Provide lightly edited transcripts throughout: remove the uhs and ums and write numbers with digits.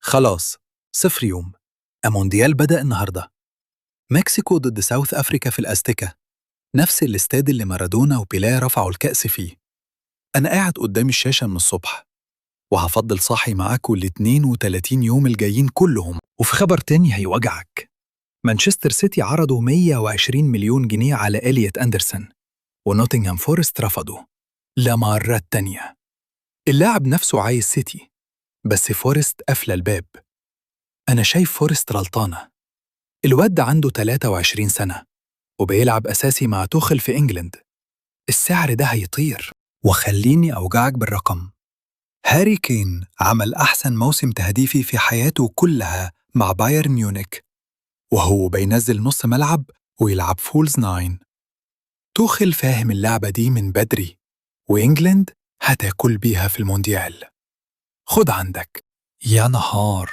خلاص، 0 يوم. المونديال بدأ النهاردة. مكسيكو ضد ساوث أفريكا في الأزتكا، نفس الاستاد اللي مارادونا وبيليه رفعوا الكأس فيه. أنا قاعد قدام الشاشة من الصبح، وهفضل صاحي معاكوا ال 32 يوم الجايين كلهم. وفي خبر تاني هيوجعك، مانشستر سيتي عرضوا 120 مليون جنيه على إليوت أندرسون، ونوتنغهام فورست رفضوا لمرة تانية. اللاعب نفسه عايز سيتي، بس فورست قفل الباب. أنا شايف فورست غلطانة. الواد ده عنده 23 سنة وبيلعب أساسي مع توخل في إنجلند. السعر ده هيطير. وخليني أوجعك بالرقم، هاري كين عمل أحسن موسم تهديفي في حياته كلها مع بايرن ميونخ، وهو بينزل نص ملعب ويلعب فولز 9. توخل فاهم اللعبة دي من بدري، وإنجلند هتاكل بيها في المونديال. خد عندك. يا نهار،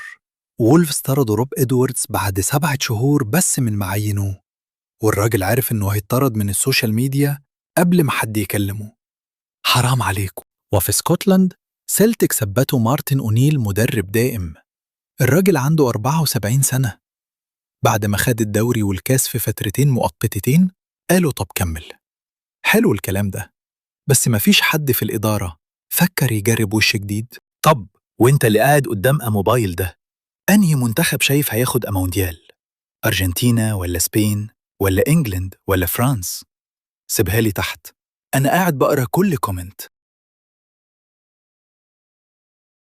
وولفز طردوا روب إدواردز بعد 7 شهور بس من معينه، والراجل عارف إنه هيطرد من السوشيال ميديا قبل ما حد يكلمه. حرام عليكم. وفي اسكتلند سيلتيك ثبتوا مارتن أونيل مدرب دائم. الراجل عنده 74 سنة. بعد ما خد الدوري والكاس في فترتين مؤقتتين قالوا طب كمل. حلو الكلام ده، بس مفيش حد في الإدارة فكر يجرب وش جديد. طب وانت اللي قاعد قدام موبايل ده، أنهي منتخب شايف هياخد مونديال؟ أرجنتينا ولا سبين ولا إنجلند ولا فرانس؟ سيبها لي تحت، أنا قاعد بقرأ كل كومنت.